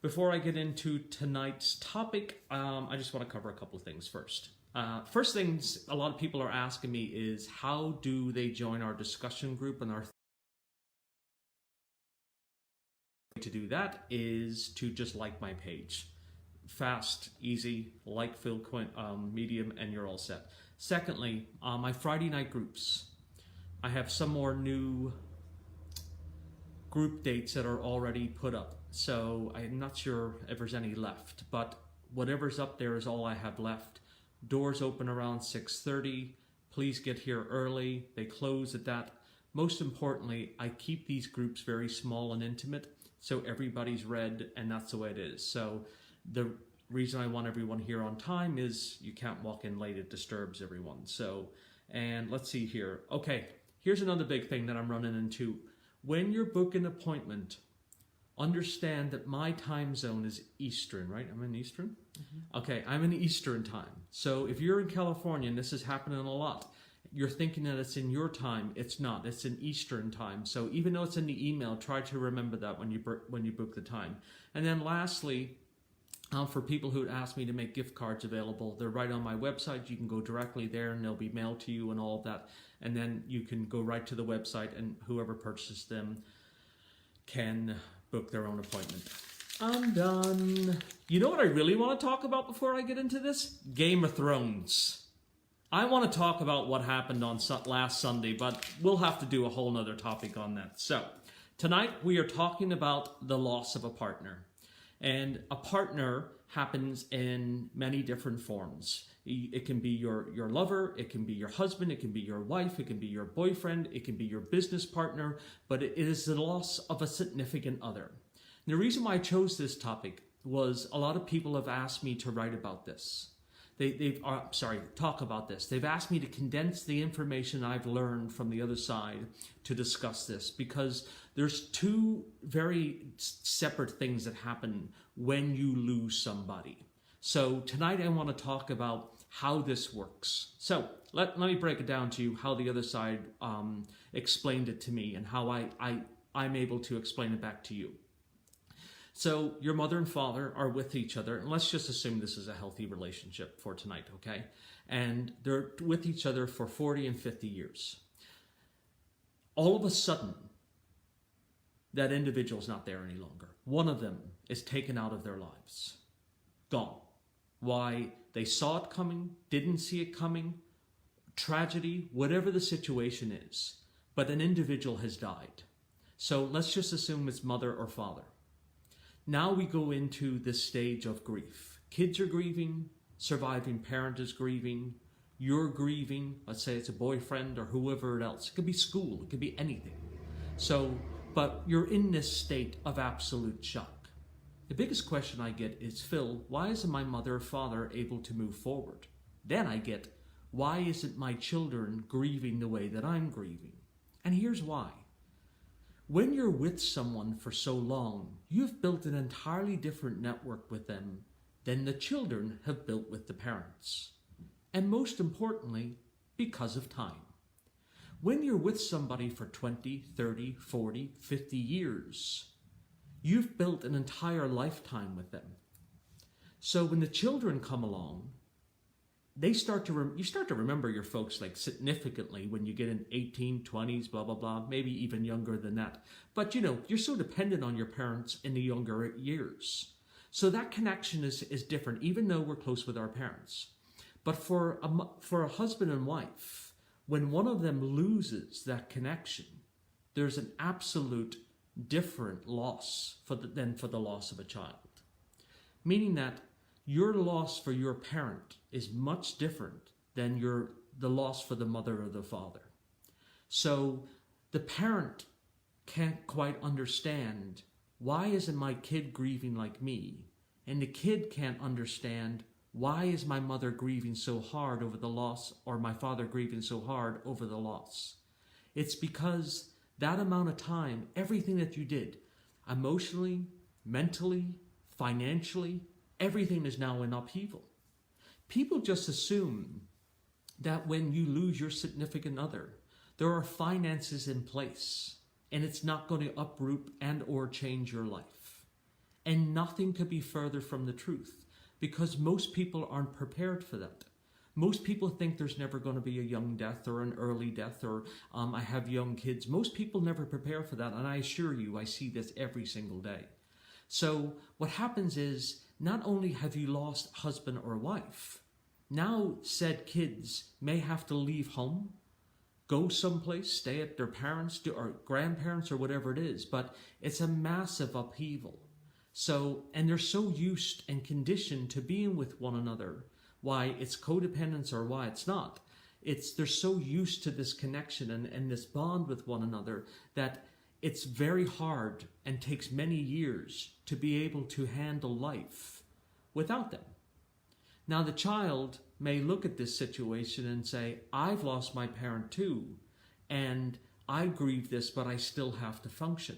Before I get into tonight's topic, I just want to cover a couple of things first. First things a lot of people are asking me is how do they join our discussion group, and our way to do that is to just like my page. Fast, easy, like Phil Quinn, medium, and you're all set. Secondly, my Friday night groups. I have some more new group dates that are already put up. So I'm not sure if there's any left, but whatever's up there is all I have left. Doors open around 6:30. Please get here early. They close at that. Most importantly, I keep these groups very small and intimate, so everybody's read, and that's the way it is. So the reason I want everyone here on time is you can't walk in late, it disturbs everyone. So, and let's see here. Okay, here's another big thing that I'm running into. When you're booking an appointment, understand that my time zone is Eastern, right? I'm in Eastern? Mm-hmm. Okay, I'm in Eastern time. So if you're in California, and this is happening a lot, you're thinking that it's in your time. It's not. It's in Eastern time. So even though it's in the email, try to remember that when you book the time. And then lastly, for people who ask me to make gift cards available, they're right on my website. You can go directly there and they'll be mailed to you and all of that. And then you can go right to the website and whoever purchases them can book their own appointment. I'm done. You know what I really want to talk about before I get into this? Game of Thrones. I want to talk about what happened on last Sunday, but we'll have to do a whole nother topic on that. So tonight we are talking about the loss of a partner. And a partner happens in many different forms. It can be your lover, it can be your husband, it can be your wife, it can be your boyfriend, it can be your business partner, but it is the loss of a significant other. And the reason why I chose this topic was a lot of people have asked me to write about this. Talk about this. They've asked me to condense the information I've learned from the other side to discuss this, because there's two very separate things that happen when you lose somebody. So tonight I want to talk about how this works. So let me break it down to you how the other side explained it to me and how I'm able to explain it back to you. So your mother and father are with each other, and let's just assume this is a healthy relationship for tonight, okay? And they're with each other for 40 and 50 years. All of a sudden, that individual's not there any longer. One of them is taken out of their lives. Gone. Why? They saw it coming, didn't see it coming, tragedy, whatever the situation is. But an individual has died. So let's just assume it's mother or father. Now we go into this stage of grief. Kids are grieving, surviving parent is grieving, you're grieving, let's say it's a boyfriend or whoever else. It could be school, it could be anything. So, but you're in this state of absolute shock. The biggest question I get is, Phil, why isn't my mother or father able to move forward? Then I get, why isn't my children grieving the way that I'm grieving? And here's why. When you're with someone for so long, you've built an entirely different network with them than the children have built with the parents. And most importantly, because of time. When you're with somebody for 20, 30, 40, 50 years, you've built an entire lifetime with them. So when the children come along, you start to remember your folks like significantly when you get in 18, 20s, blah, blah, blah, maybe even younger than that. But you're so dependent on your parents in the younger years. So that connection is different, even though we're close with our parents. But for a husband and wife, when one of them loses that connection, there's an absolute different loss than for the loss of a child. Meaning that your loss for your parent is much different than the loss for the mother or the father. So the parent can't quite understand, why isn't my kid grieving like me? And the kid can't understand, why is my mother grieving so hard over the loss, or my father grieving so hard over the loss? It's because that amount of time, everything that you did, emotionally, mentally, financially, everything is now in upheaval. People just assume that when you lose your significant other, there are finances in place and it's not going to uproot and or change your life. And nothing could be further from the truth, because most people aren't prepared for that. Most people think there's never going to be a young death or an early death, or I have young kids. Most people never prepare for that, and I assure you, I see this every single day. So what happens is, not only have you lost husband or wife, now said kids may have to leave home, go someplace, stay at their parents or grandparents or whatever it is, but it's a massive upheaval. So, and they're so used and conditioned to being with one another, why it's codependence or why it's not. They're so used to this connection and this bond with one another that it's very hard and takes many years to be able to handle life without them. Now the child may look at this situation and say, I've lost my parent too, and I grieve this, but I still have to function.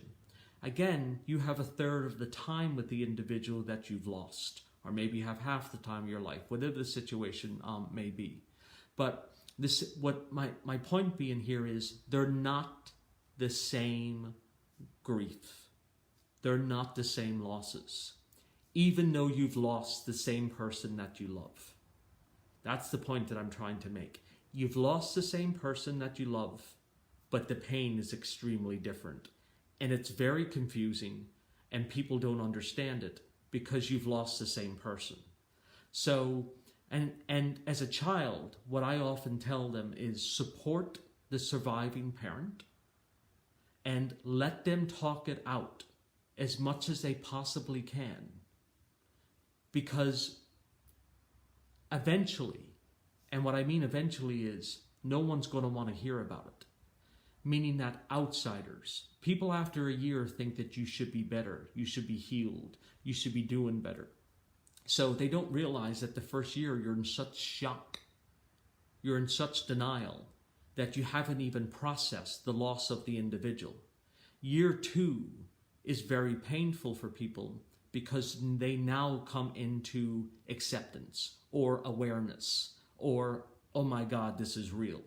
Again, you have a third of the time with the individual that you've lost, or maybe you have half the time of your life, whatever the situation may be. But this, what my point being here is, they're not the same grief. They're not the same losses, even though you've lost the same person that you love. That's the point that I'm trying to make. You've lost the same person that you love, but the pain is extremely different. And it's very confusing, and people don't understand it because you've lost the same person. So, and as a child, what I often tell them is support the surviving parent and let them talk it out as much as they possibly can. Because eventually, and what I mean eventually is, no one's going to want to hear about it. Meaning that outsiders, people after a year think that you should be better, you should be healed, you should be doing better. So they don't realize that the first year you're in such shock, you're in such denial that you haven't even processed the loss of the individual. Year 2 is very painful for people because they now come into acceptance or awareness or, oh my God, this is real.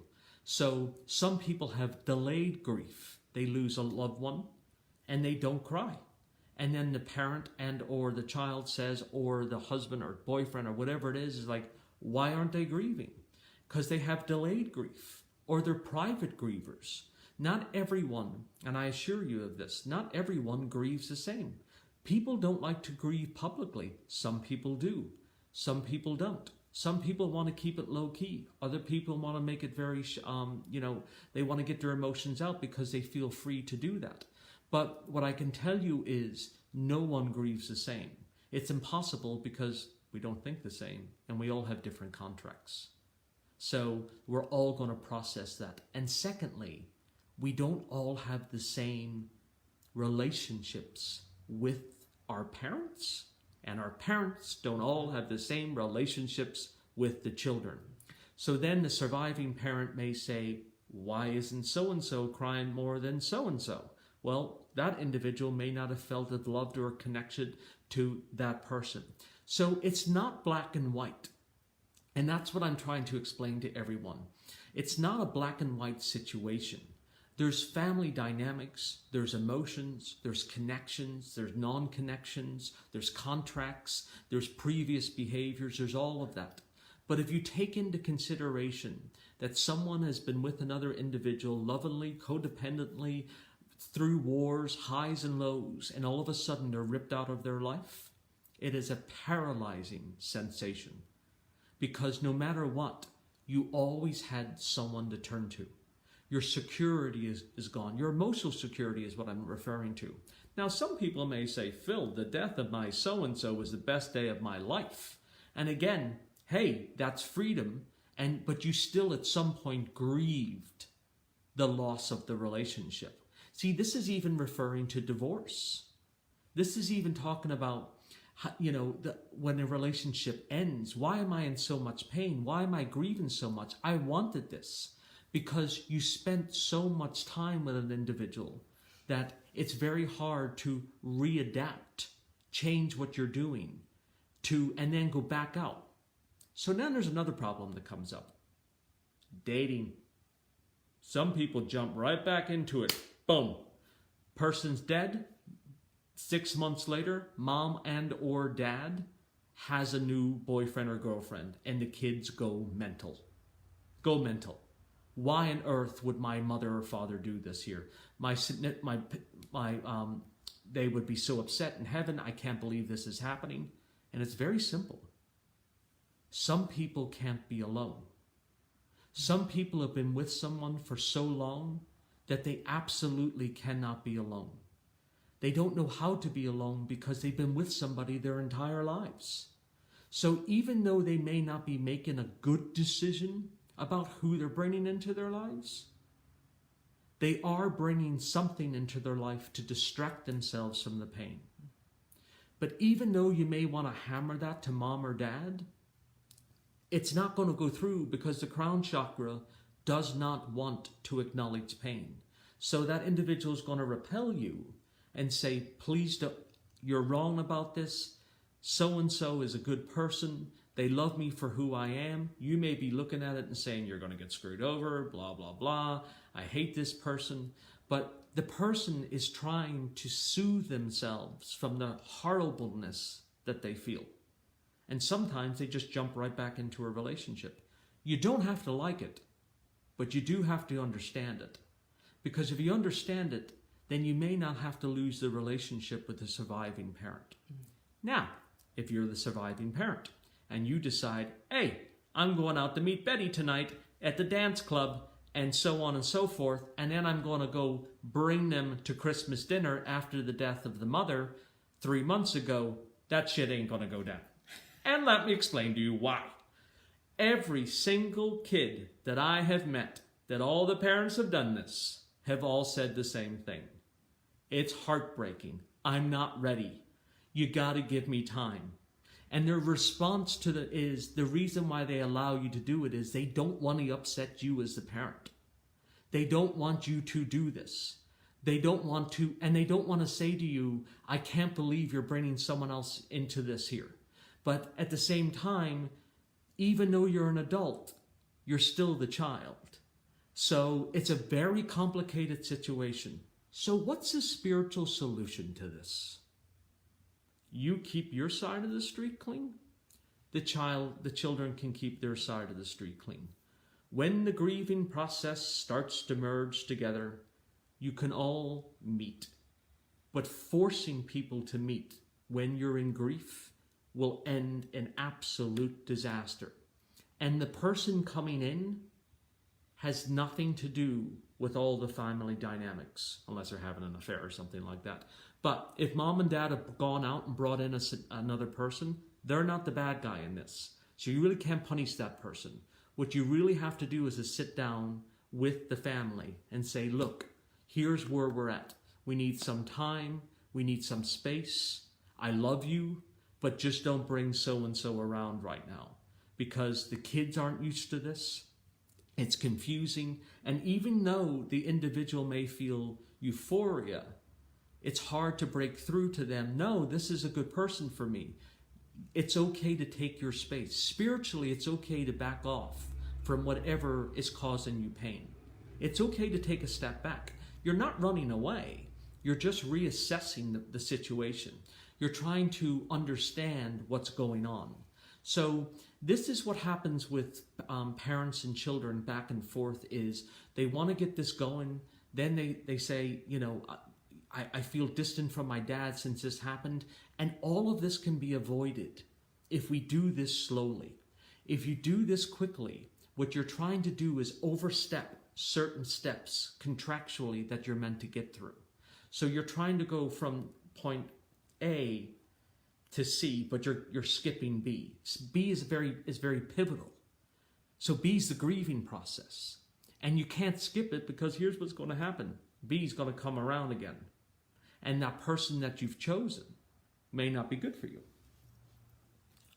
So some people have delayed grief. They lose a loved one and they don't cry. And then the parent and or the child says, or the husband or boyfriend or whatever it is like, why aren't they grieving? Because they have delayed grief or they're private grievers. Not everyone, and I assure you of this, not everyone grieves the same. People don't like to grieve publicly. Some people do. Some people don't. Some people want to keep it low key. Other people want to make it very, they want to get their emotions out because they feel free to do that. But what I can tell you is no one grieves the same. It's impossible because we don't think the same and we all have different contracts. So we're all going to process that. And secondly, we don't all have the same relationships with our parents. And our parents don't all have the same relationships with the children. So then the surviving parent may say, why isn't so-and-so crying more than so-and-so? Well, that individual may not have felt as loved or connected to that person. So it's not black and white. And that's what I'm trying to explain to everyone. It's not a black and white situation. There's family dynamics, there's emotions, there's connections, there's non-connections, there's contracts, there's previous behaviors, there's all of that. But if you take into consideration that someone has been with another individual lovingly, codependently, through wars, highs and lows, and all of a sudden they're ripped out of their life, it is a paralyzing sensation. Because no matter what, you always had someone to turn to. Your security is gone. Your emotional security is what I'm referring to. Now, some people may say, Phil, the death of my so-and-so was the best day of my life. And again, hey, that's freedom. But you still at some point grieved the loss of the relationship. See, this is even referring to divorce. This is even talking about, when a relationship ends. Why am I in so much pain? Why am I grieving so much? I wanted this. Because you spent so much time with an individual that it's very hard to readapt, change what you're doing, and then go back out. So now there's another problem that comes up. Dating. Some people jump right back into it. Boom. Person's dead. 6 months later, mom and or dad has a new boyfriend or girlfriend, and the kids go mental. Go mental. Why on earth would my mother or father do this here? They would be so upset in heaven. I can't believe this is happening. And it's very simple. Some people can't be alone. Some people have been with someone for so long that they absolutely cannot be alone. They don't know how to be alone because they've been with somebody their entire lives. So even though they may not be making a good decision about who they're bringing into their lives, they are bringing something into their life to distract themselves from the pain. But even though you may want to hammer that to mom or dad, it's not going to go through because the crown chakra does not want to acknowledge pain. So that individual is going to repel you and say, please don't, you're wrong about this. So-and-so is a good person. They love me for who I am. You may be looking at it and saying, you're going to get screwed over, blah, blah, blah. I hate this person. But the person is trying to soothe themselves from the horribleness that they feel. And sometimes they just jump right back into a relationship. You don't have to like it, but you do have to understand it. Because if you understand it, then you may not have to lose the relationship with the surviving parent. Now, if you're the surviving parent and you decide, hey, I'm going out to meet Betty tonight at the dance club and so on and so forth, and then I'm going to go bring them to Christmas dinner after the death of the mother 3 months ago, that shit ain't going to go down. And let me explain to you why. Every single kid that I have met, that all the parents have done this, have all said the same thing. It's heartbreaking. I'm not ready. You got to give me time. And their response to the reason why they allow you to do it is they don't want to upset you as the parent. They don't want you to do this. They don't want to, and they don't want to say to you, I can't believe you're bringing someone else into this here. But at the same time, even though you're an adult, you're still the child. So it's a very complicated situation. So what's the spiritual solution to this? You keep your side of the street clean. The children can keep their side of the street clean. When the grieving process starts to merge together, you can all meet. But forcing people to meet when you're in grief will end in absolute disaster. And the person coming in has nothing to do with all the family dynamics, unless they're having an affair or something like that. But if mom and dad have gone out and brought in another person, they're not the bad guy in this. So you really can't punish that person. What you really have to do is to sit down with the family and say, look, here's where we're at. We need some time. We need some space. I love you, but just don't bring so-and-so around right now. Because the kids aren't used to this. It's confusing. And even though the individual may feel euphoria, it's hard to break through to them. No, this is a good person for me. It's okay to take your space. Spiritually, it's okay to back off from whatever is causing you pain. It's okay to take a step back. You're not running away. You're just reassessing the situation. You're trying to understand what's going on. So this is what happens with parents and children back and forth is they want to get this going. Then they say, you know, I feel distant from my dad since this happened. And all of this can be avoided if we do this slowly. If you do this quickly, what you're trying to do is overstep certain steps contractually that you're meant to get through. So you're trying to go from point A to C, but you're skipping B. B is very pivotal. So B is the grieving process. And you can't skip it because here's what's going to happen. B is going to come around again. And that person that you've chosen may not be good for you.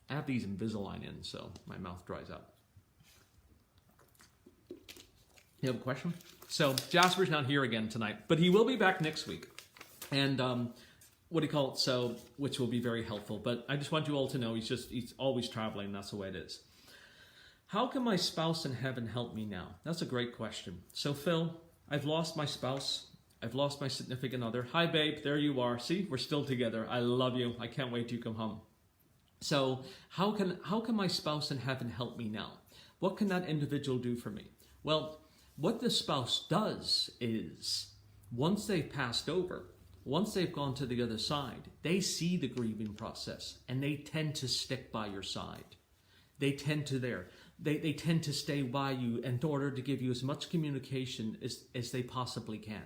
I have these Invisalign in, so my mouth dries out. You have a question? So Jasper's not here again tonight, but he will be back next week. And so, which will be very helpful. But I just want you all to know he's always traveling. That's the way it is. How can my spouse in heaven help me now? That's a great question. So Phil, I've lost my spouse I've lost my significant other. Hi, babe. There you are. See, we're still together. I love you. I can't wait till you come home. So how can my spouse in heaven help me now? What can that individual do for me? Well, what the spouse does is, once they've passed over, once they've gone to the other side, they see the grieving process and they tend to stick by your side. They tend to stay by you in order to give you as much communication as they possibly can,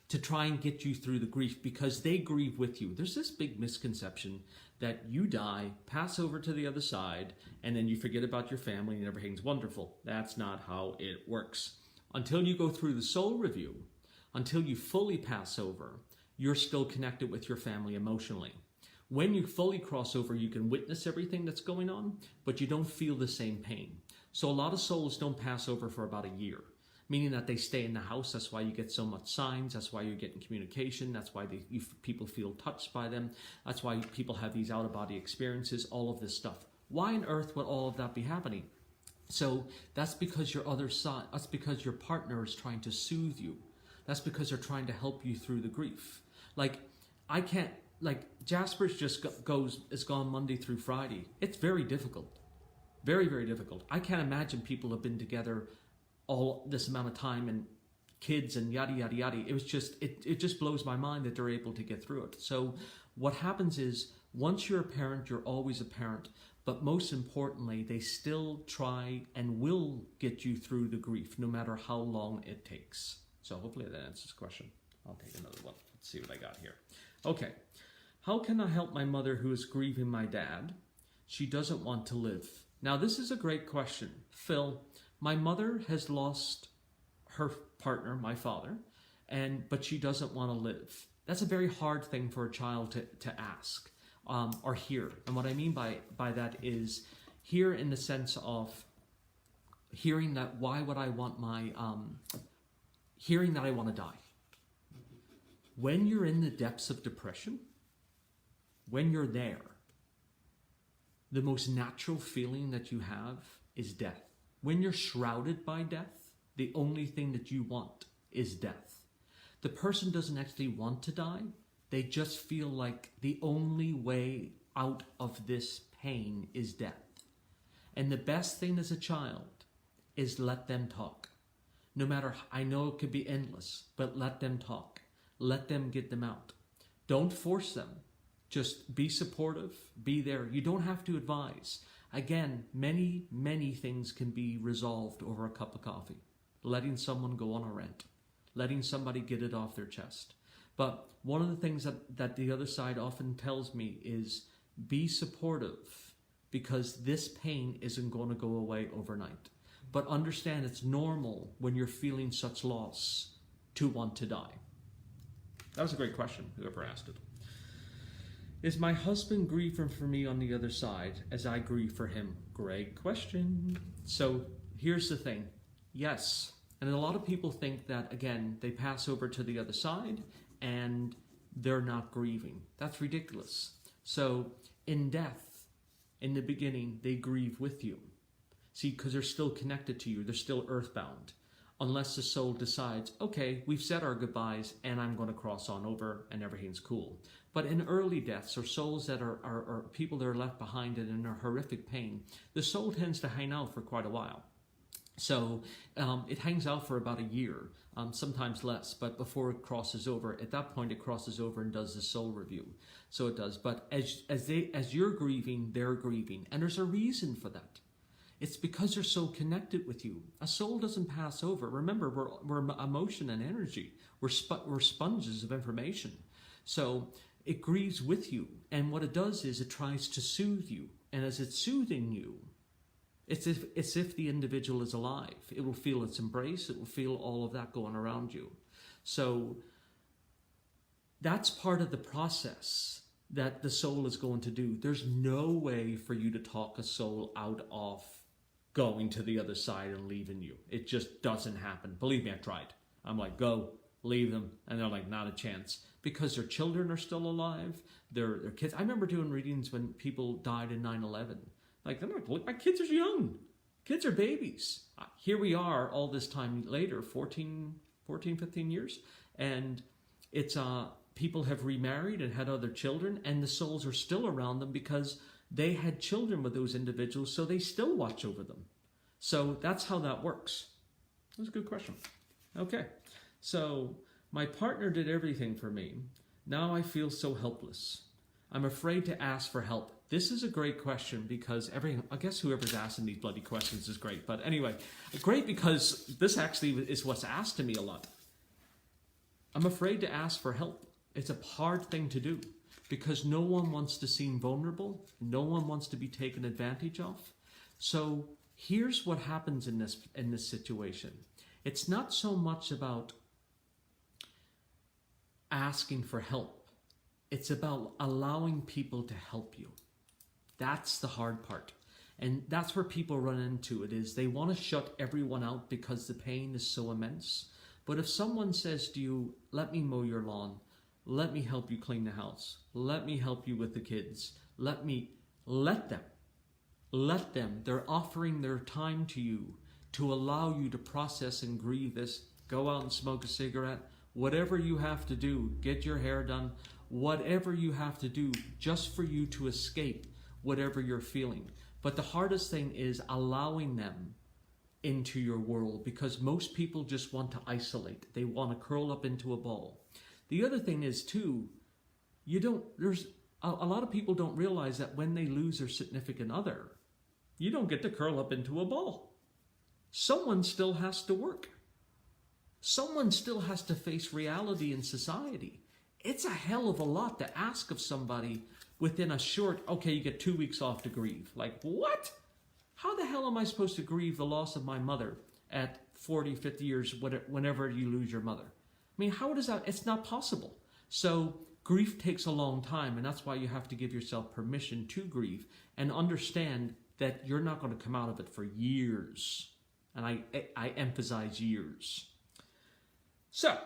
to try and get you through the grief, because they grieve with you. There's this big misconception that you die, pass over to the other side, and then you forget about your family and everything's wonderful. That's not how it works. Until you go through the soul review, until you fully pass over, you're still connected with your family emotionally. When you fully cross over, you can witness everything that's going on, but you don't feel the same pain. So a lot of souls don't pass over for about a year, meaning that they stay in the house. That's why you get so much signs. That's why you're getting communication. That's why people feel touched by them. That's why people have these out-of-body experiences, all of this stuff. Why on earth would all of that be happening? So that's because your other side, that's because your partner is trying to soothe you. That's because they're trying to help you through the grief. Jasper's just is gone Monday through Friday. It's very difficult. Very, very difficult. I can't imagine people have been together all this amount of time and kids and yada, yada, yada. It was just, it just blows my mind that they're able to get through it. So what happens is, once you're a parent, you're always a parent. But most importantly, they still try and will get you through the grief, no matter how long it takes. So hopefully that answers the question. I'll take another one. Let's see what I got here. Okay. How can I help my mother who is grieving my dad? She doesn't want to live. Now, this is a great question. Phil, my mother has lost her partner, my father, but she doesn't want to live. That's a very hard thing for a child to ask or hear. And what I mean by that is hear in the sense of hearing that why would I want hearing that I want to die. When you're in the depths of depression, when you're there, the most natural feeling that you have is death. When you're shrouded by death, the only thing that you want is death. The person doesn't actually want to die. They just feel like the only way out of this pain is death. And the best thing as a child is let them talk. No matter, I know it could be endless, but let them talk. Let them get them out. Don't force them. Just be supportive, be there. You don't have to advise. Again, many, many things can be resolved over a cup of coffee. Letting someone go on a rant. Letting somebody get it off their chest. But one of the things that the other side often tells me is be supportive, because this pain isn't going to go away overnight. But understand it's normal when you're feeling such loss to want to die. That was a great question, whoever asked it. Is my husband grieving for me on the other side as I grieve for him? Great question. So here's the thing. Yes. And a lot of people think that, again, they pass over to the other side and they're not grieving. That's ridiculous. So in death, in the beginning, they grieve with you. See, because they're still connected to you. They're still earthbound. Unless the soul decides, okay, we've said our goodbyes and I'm going to cross on over and everything's cool. But in early deaths, or souls that are people that are left behind and in a horrific pain, the soul tends to hang out for quite a while. So it hangs out for about a year, sometimes less, but before it crosses over. At that point, it crosses over and does the soul review. So it does. But as you're grieving, they're grieving. And there's a reason for that. It's because they're so connected with you. A soul doesn't pass over. Remember, we're emotion and energy. We're sponges of information. So it grieves with you. And what it does is it tries to soothe you. And as it's soothing you, it's if the individual is alive. It will feel its embrace. It will feel all of that going around you. So that's part of the process that the soul is going to do. There's no way for you to talk a soul out of going to the other side and leaving you. It just doesn't happen. Believe me, I tried. I'm like, go, leave them. And they're like, not a chance. Because their children are still alive. Their kids. I remember doing readings when people died in 9/11. Like, they're not, my kids are young. Kids are babies. Here we are all this time later, 14, 15 years. And it's people have remarried and had other children, and the souls are still around them because they had children with those individuals, so they still watch over them. So that's how that works. That's a good question. Okay, so my partner did everything for me. Now I feel so helpless. I'm afraid to ask for help. This is a great question because I guess whoever's asking these bloody questions is great. But anyway, great because this actually is what's asked to me a lot. I'm afraid to ask for help. It's a hard thing to do because no one wants to seem vulnerable. No one wants to be taken advantage of. So here's what happens in this situation. It's not so much about asking for help. It's about allowing people to help you. That's the hard part. And that's where people run into it, is they want to shut everyone out because the pain is so immense. But if someone says to you, let me mow your lawn, let me help you clean the house, let me help you with the kids, let them. They're offering their time to you to allow you to process and grieve this. Go out and smoke a cigarette, whatever you have to do, get your hair done, whatever you have to do just for you to escape whatever you're feeling. But the hardest thing is allowing them into your world, because most people just want to isolate. They want to curl up into a ball. The other thing is too, a lot of people don't realize that when they lose their significant other, you don't get to curl up into a ball. Someone still has to work. Someone still has to face reality in society. It's a hell of a lot to ask of somebody within a short, okay, you get 2 weeks off to grieve. Like, what? How the hell am I supposed to grieve the loss of my mother at 40, 50 years, whenever you lose your mother? I mean, how does that? It's not possible. So grief takes a long time, and that's why you have to give yourself permission to grieve and understand that you're not going to come out of it for years. And I emphasize years. So,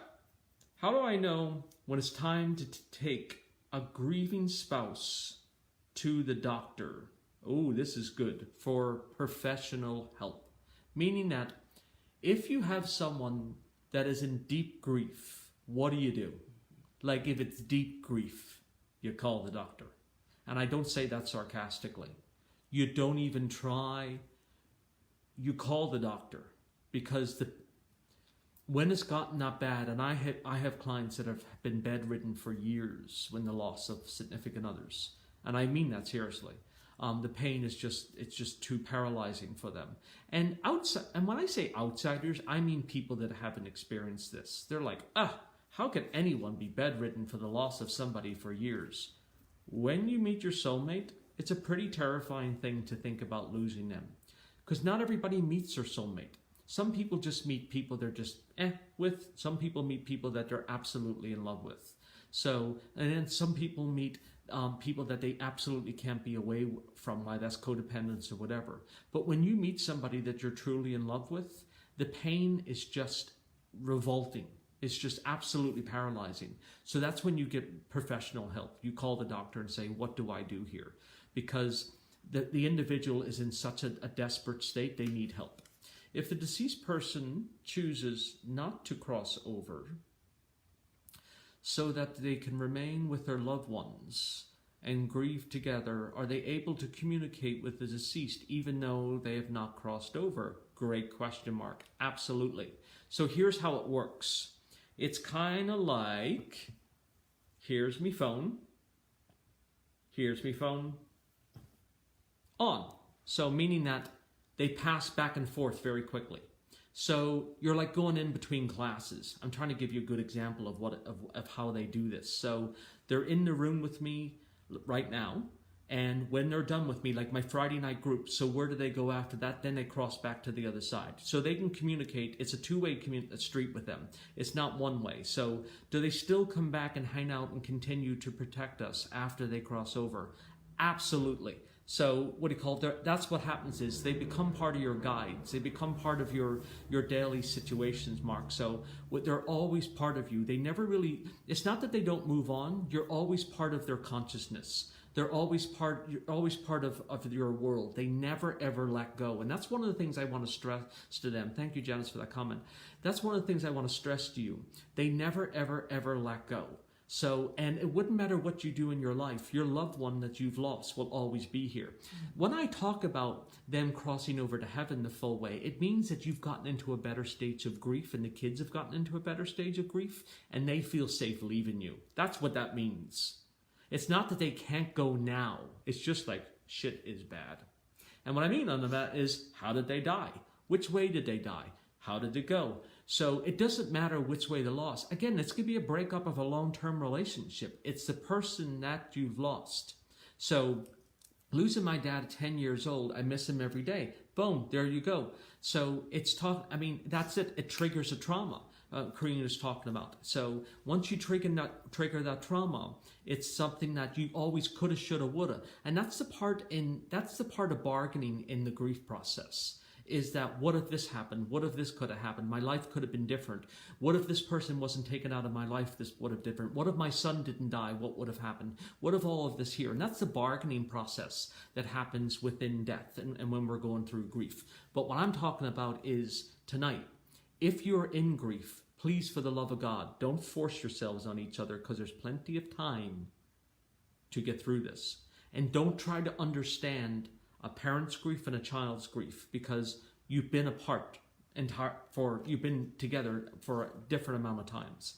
how do I know when it's time to take a grieving spouse to the doctor? Oh, this is good, for professional help. Meaning that if you have someone that is in deep grief, what do? Like if it's deep grief, you call the doctor. And I don't say that sarcastically. You don't even try. You call the doctor, because when it's gotten that bad, and I have clients that have been bedridden for years when the loss of significant others, and I mean that seriously. The pain is just too paralyzing for them. And when I say outsiders, I mean people that haven't experienced this. They're like, how can anyone be bedridden for the loss of somebody for years? When you meet your soulmate, it's a pretty terrifying thing to think about losing them, because not everybody meets their soulmate. Some people just meet people they're just with. Some people meet people that they're absolutely in love with. So, and then some people meet people that they absolutely can't be away from, why that's codependence or whatever. But when you meet somebody that you're truly in love with, the pain is just revolting. It's just absolutely paralyzing. So that's when you get professional help. You call the doctor and say, what do I do here? Because the individual is in such a desperate state, they need help. If the deceased person chooses not to cross over so that they can remain with their loved ones and grieve together, are they able to communicate with the deceased even though they have not crossed over? Great question mark. Absolutely. So here's how it works. It's kind of like, here's me phone, on. So meaning that they pass back and forth very quickly. So you're like going in between classes. I'm trying to give you a good example of how they do this. So they're in the room with me right now, and when they're done with me, like my Friday night group, so where do they go after that? Then they cross back to the other side. So they can communicate. It's a two-way street with them. It's not one way. So do they still come back and hang out and continue to protect us after they cross over? Absolutely. So that's what happens is they become part of your guides. They become part of your daily situations, Mark. So they're always part of you. They never really, it's not that they don't move on. You're always part of their consciousness. You're always part of your world. They never ever let go. And that's one of the things I want to stress to them. Thank you, Janice, for that comment. That's one of the things I want to stress to you. They never ever ever let go. So, and it wouldn't matter what you do in your life, your loved one that you've lost will always be here. When I talk about them crossing over to heaven the full way, it means that you've gotten into a better stage of grief and the kids have gotten into a better stage of grief and they feel safe leaving you. That's what that means. It's not that they can't go now. It's just like shit is bad. And what I mean on that is, how did they die? Which way did they die? How did it go? So it doesn't matter which way they lost. Again, this could be a breakup of a long-term relationship. It's the person that you've lost. So losing my dad at 10 years old, I miss him every day. Boom, there you go. So that's it. It triggers a trauma. Karina is talking about. So once you trigger that trauma, it's something that you always coulda, shoulda, woulda. And that's the part of bargaining in the grief process. Is that what if this happened? What if this could have happened? My life could have been different. What if this person wasn't taken out of my life? This would have been different. What if my son didn't die? What would have happened? What if all of this here? And that's the bargaining process that happens within death and when we're going through grief. But what I'm talking about is tonight, if you're in grief, please, for the love of God, don't force yourselves on each other because there's plenty of time to get through this. And don't try to understand a parent's grief and a child's grief because you've been apart you've been together for a different amount of times.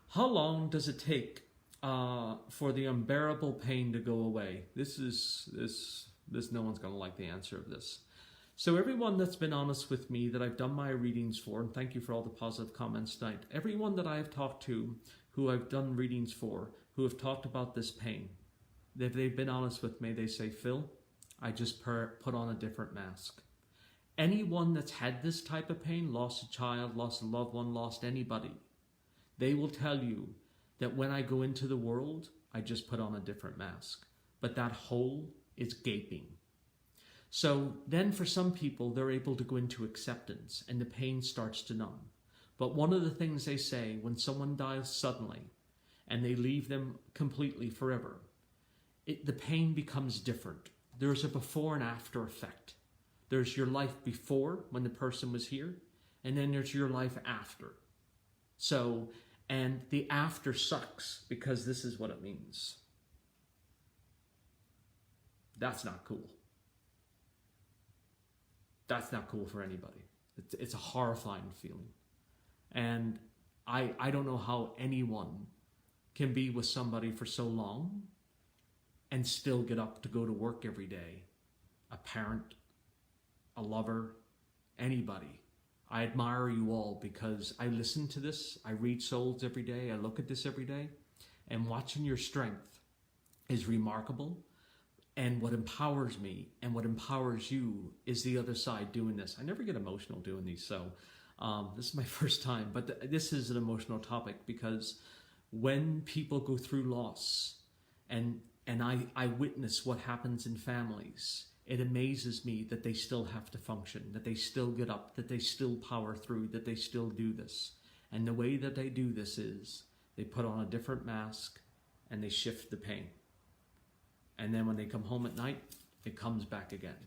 How long does it take for the unbearable pain to go away? This no one's going to like the answer of this. So everyone that's been honest with me that I've done my readings for, and thank you for all the positive comments tonight, everyone that I've talked to who I've done readings for, who have talked about this pain, if they've been honest with me, they say, Phil, I just put on a different mask. Anyone that's had this type of pain, lost a child, lost a loved one, lost anybody, they will tell you that when I go into the world, I just put on a different mask. But that hole is gaping. So then for some people, they're able to go into acceptance and the pain starts to numb. But one of the things they say when someone dies suddenly and they leave them completely forever, the pain becomes different. There's a before and after effect. There's your life before when the person was here, and then there's your life after. So, and the after sucks because this is what it means. That's not cool. That's not cool for anybody. It's a horrifying feeling. And I don't know how anyone can be with somebody for so long and still get up to go to work every day. A parent, a lover, anybody. I admire you all because I listen to this. I read souls every day. I look at this every day. And watching your strength is remarkable. And what empowers me and what empowers you is the other side doing this. I never get emotional doing these, so this is my first time. But this is an emotional topic because when people go through loss and I witness what happens in families, it amazes me that they still have to function, that they still get up, that they still power through, that they still do this. And the way that they do this is they put on a different mask and they shift the pain. And then when they come home at night, it comes back again.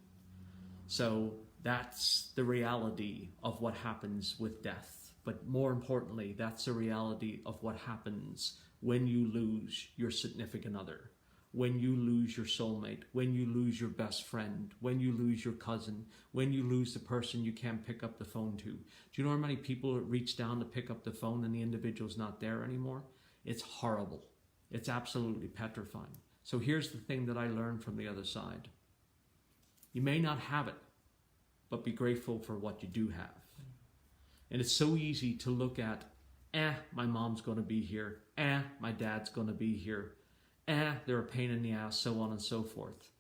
So that's the reality of what happens with death. But more importantly, that's the reality of what happens when you lose your significant other, when you lose your soulmate, when you lose your best friend, when you lose your cousin, when you lose the person you can't pick up the phone to. Do you know how many people reach down to pick up the phone and the individual's not there anymore? It's horrible. It's absolutely petrifying. So here's the thing that I learned from the other side. You may not have it, but be grateful for what you do have. And it's so easy to look at, my mom's going to be here. My dad's going to be here. They're a pain in the ass, so on and so forth.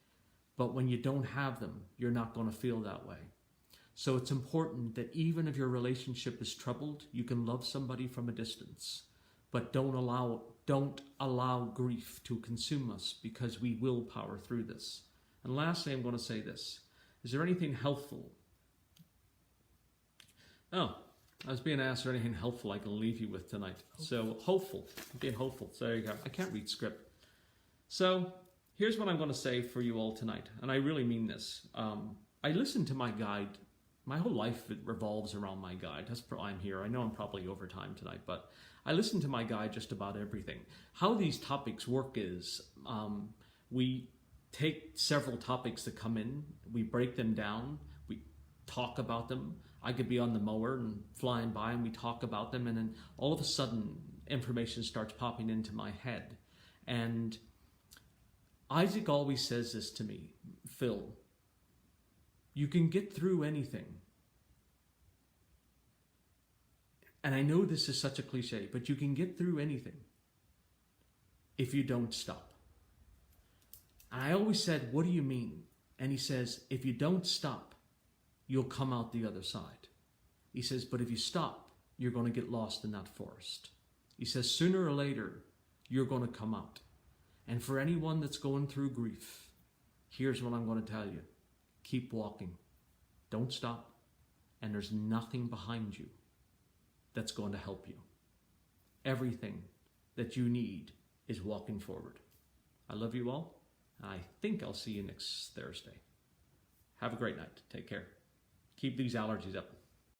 But when you don't have them, you're not going to feel that way. So it's important that even if your relationship is troubled, you can love somebody from a distance. But don't allow grief to consume us because we will power through this. And lastly, I'm going to say this. Is there anything helpful? Oh, I was being asked, is there anything helpful I can leave you with tonight? So, hopeful. Being hopeful. So there you go. I can't read script. So, Here's what I'm going to say for you all tonight, and I really mean this. I listened to my guide. My whole life it revolves around my guide. That's why I'm here. I know I'm probably over time tonight, but I listen to my guide just about everything. How these topics work is we take several topics that come in, we break them down, we talk about them. I could be on the mower and flying by and we talk about them, and then all of a sudden information starts popping into my head. And Isaac always says this to me, Phil, you can get through anything. And I know this is such a cliche, but you can get through anything if you don't stop. And I always said, what do you mean? And he says, if you don't stop, you'll come out the other side. He says, but if you stop, you're going to get lost in that forest. He says, sooner or later, you're going to come out. And for anyone that's going through grief, here's what I'm going to tell you. Keep walking. Don't stop. And there's nothing behind you that's going to help you. Everything that you need is walking forward. I love you all. I think I'll see you next Thursday. Have a great night. Take care. Keep these allergies up.